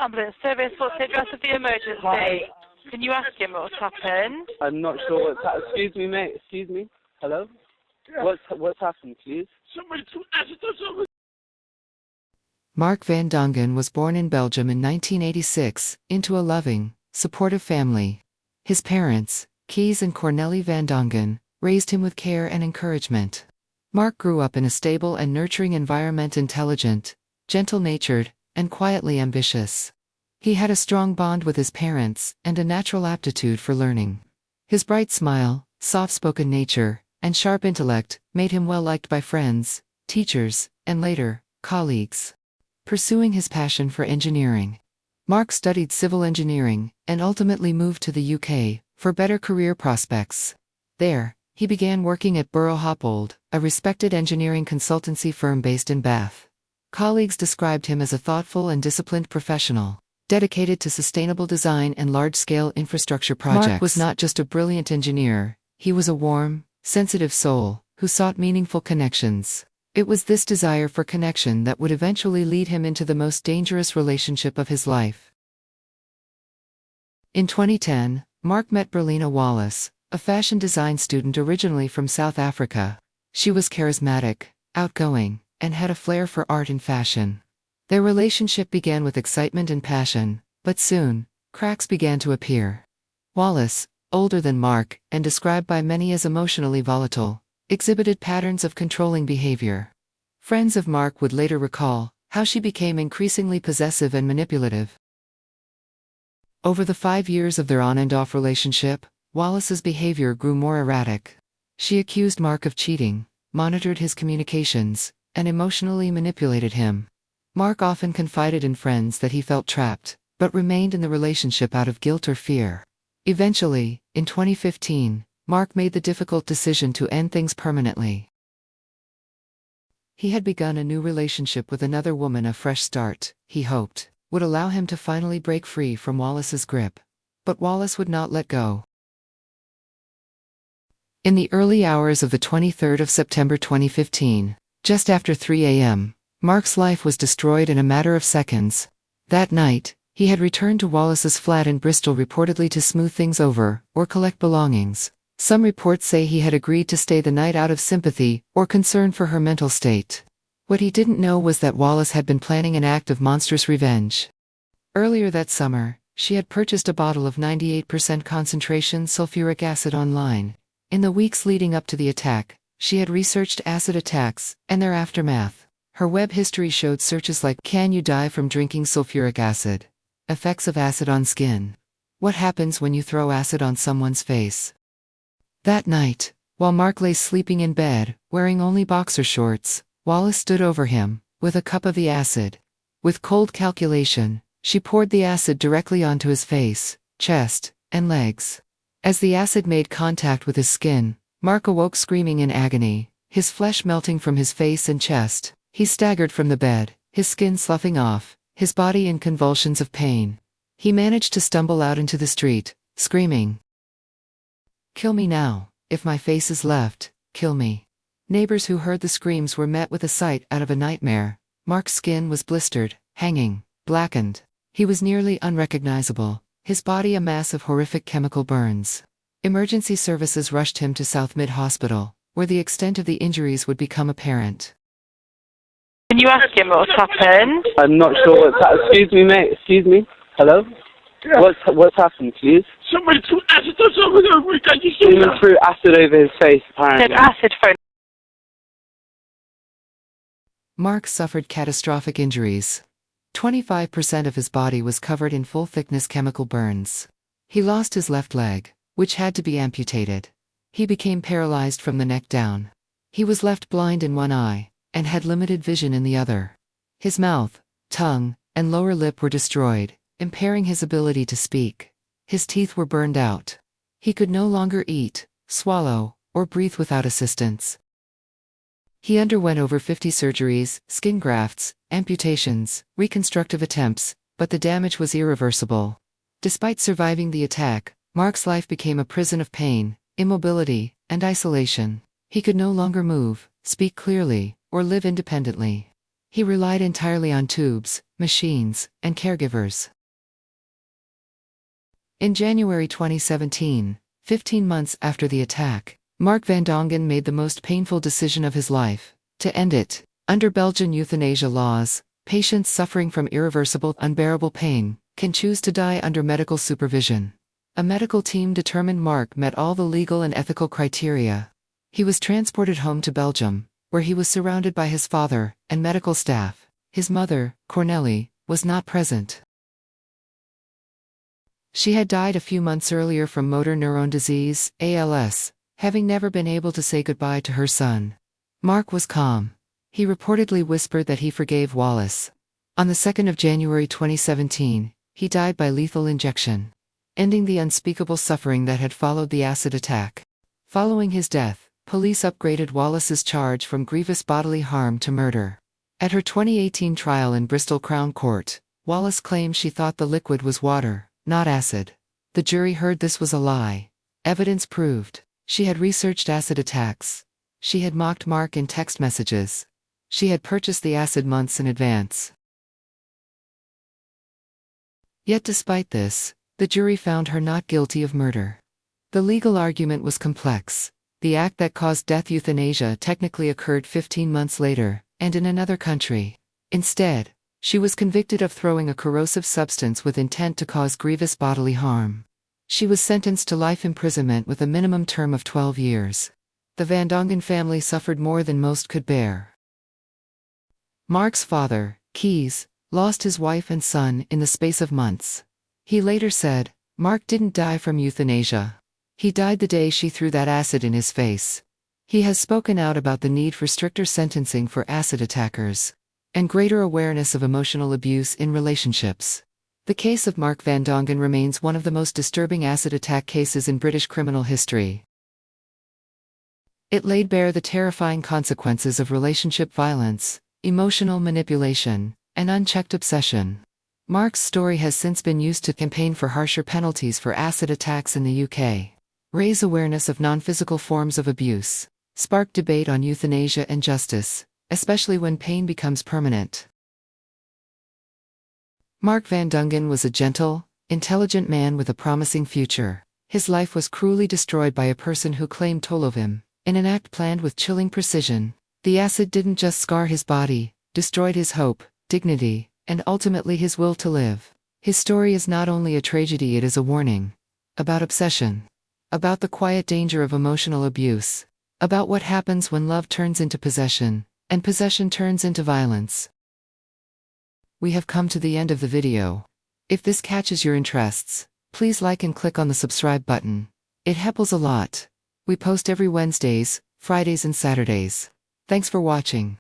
Ambulance service, what's the address of the emergency? Can you ask him what's happened? I'm not sure what's happened. Excuse me, mate. Excuse me. Hello? Yeah. What's happened, please? Somebody took acid or something. Mark van Dongen was born in Belgium in 1986, into a loving, supportive family. His parents, Kees and Cornelie van Dongen, raised him with care and encouragement. Mark grew up in a stable and nurturing environment, intelligent, gentle-natured, and quietly ambitious. He had a strong bond with his parents and a natural aptitude for learning. His bright smile, soft-spoken nature, and sharp intellect made him well-liked by friends, teachers, and later, colleagues. Pursuing his passion for engineering, Mark studied civil engineering and ultimately moved to the UK for better career prospects. There, he began working at Burrow Hoppold, a respected engineering consultancy firm based in Bath. Colleagues described him as a thoughtful and disciplined professional, dedicated to sustainable design and large-scale infrastructure projects. Mark was not just a brilliant engineer, he was a warm, sensitive soul who sought meaningful connections. It was this desire for connection that would eventually lead him into the most dangerous relationship of his life. In 2010, Mark met Berlina Wallace, a fashion design student originally from South Africa. She was charismatic, outgoing, and had a flair for art and fashion. Their relationship began with excitement and passion, but soon, cracks began to appear. Wallace, older than Mark and described by many as emotionally volatile, exhibited patterns of controlling behavior. Friends of Mark would later recall how she became increasingly possessive and manipulative. Over the 5 years of their on and off relationship, Wallace's behavior grew more erratic. She accused Mark of cheating, monitored his communications, and emotionally manipulated him. Mark often confided in friends that he felt trapped, but remained in the relationship out of guilt or fear. Eventually, in 2015, Mark made the difficult decision to end things permanently. He had begun a new relationship with another woman. A fresh start, he hoped, would allow him to finally break free from Wallace's grip. But Wallace would not let go. In the early hours of the 23rd of September 2015, just after 3 a.m., Mark's life was destroyed in a matter of seconds. That night, he had returned to Wallace's flat in Bristol reportedly to smooth things over or collect belongings. Some reports say he had agreed to stay the night out of sympathy or concern for her mental state. What he didn't know was that Wallace had been planning an act of monstrous revenge. Earlier that summer, she had purchased a bottle of 98% concentration sulfuric acid online. In the weeks leading up to the attack, she had researched acid attacks and their aftermath. Her web history showed searches like "Can you die from drinking sulfuric acid?" "Effects of acid on skin." "What happens when you throw acid on someone's face?" That night, while Mark lay sleeping in bed, wearing only boxer shorts, Wallace stood over him, with a cup of the acid. With cold calculation, she poured the acid directly onto his face, chest, and legs. As the acid made contact with his skin, Mark awoke screaming in agony, his flesh melting from his face and chest. He staggered from the bed, his skin sloughing off, his body in convulsions of pain. He managed to stumble out into the street, screaming, "Kill me now. If my face is left, kill me." Neighbors who heard the screams were met with a sight out of a nightmare. Mark's skin was blistered, hanging, blackened. He was nearly unrecognizable, his body a mass of horrific chemical burns. Emergency services rushed him to South Mid Hospital, where the extent of the injuries would become apparent. Can you ask him what's happened? I'm not sure what's happened. Excuse me, mate. Excuse me. Hello? Yeah. What's happened, please? Somebody threw acid or something. Someone threw acid over his face, apparently. Acid phone. Mark suffered catastrophic injuries. 25% of his body was covered in full-thickness chemical burns. He lost his left leg, which had to be amputated. He became paralyzed from the neck down. He was left blind in one eye, and had limited vision in the other. His mouth, tongue, and lower lip were destroyed, impairing his ability to speak. His teeth were burned out. He could no longer eat, swallow, or breathe without assistance. He underwent over 50 surgeries, skin grafts, amputations, reconstructive attempts, but the damage was irreversible. Despite surviving the attack, Mark's life became a prison of pain, immobility, and isolation. He could no longer move, speak clearly, or live independently. He relied entirely on tubes, machines, and caregivers. In January 2017, 15 months after the attack, Mark van Dongen made the most painful decision of his life: to end it. Under Belgian euthanasia laws, patients suffering from irreversible, unbearable pain can choose to die under medical supervision. A medical team determined Mark met all the legal and ethical criteria. He was transported home to Belgium, where he was surrounded by his father and medical staff. His mother, Cornelie, was not present. She had died a few months earlier from motor neurone disease, ALS, having never been able to say goodbye to her son. Mark was calm. He reportedly whispered that he forgave Wallace. On the 2nd of January 2017, he died by lethal injection, ending the unspeakable suffering that had followed the acid attack. Following his death, police upgraded Wallace's charge from grievous bodily harm to murder. At her 2018 trial in Bristol Crown Court, Wallace claimed she thought the liquid was water, not acid. The jury heard this was a lie. Evidence proved she had researched acid attacks. She had mocked Mark in text messages. She had purchased the acid months in advance. Yet despite this, the jury found her not guilty of murder. The legal argument was complex. The act that caused death, euthanasia, technically occurred 15 months later, and in another country. Instead, she was convicted of throwing a corrosive substance with intent to cause grievous bodily harm. She was sentenced to life imprisonment with a minimum term of 12 years. The Van Dongen family suffered more than most could bear. Mark's father, Kees, lost his wife and son in the space of months. He later said, "Mark didn't die from euthanasia. He died the day she threw that acid in his face." He has spoken out about the need for stricter sentencing for acid attackers and greater awareness of emotional abuse in relationships. The case of Mark van Dongen remains one of the most disturbing acid attack cases in British criminal history. It laid bare the terrifying consequences of relationship violence, emotional manipulation, and unchecked obsession. Mark's story has since been used to campaign for harsher penalties for acid attacks in the UK, raise awareness of non-physical forms of abuse, spark debate on euthanasia and justice, especially when pain becomes permanent. Mark van Dongen was a gentle, intelligent man with a promising future. His life was cruelly destroyed by a person who claimed to love him. In an act planned with chilling precision, the acid didn't just scar his body, destroyed his hope, dignity, and ultimately his will to live. His story is not only a tragedy, it is a warning. About obsession. About the quiet danger of emotional abuse. About what happens when love turns into possession, and possession turns into violence. We have come to the end of the video. If this catches your interests, please like and click on the subscribe button. It helps a lot. We post every Wednesdays, Fridays and Saturdays. Thanks for watching.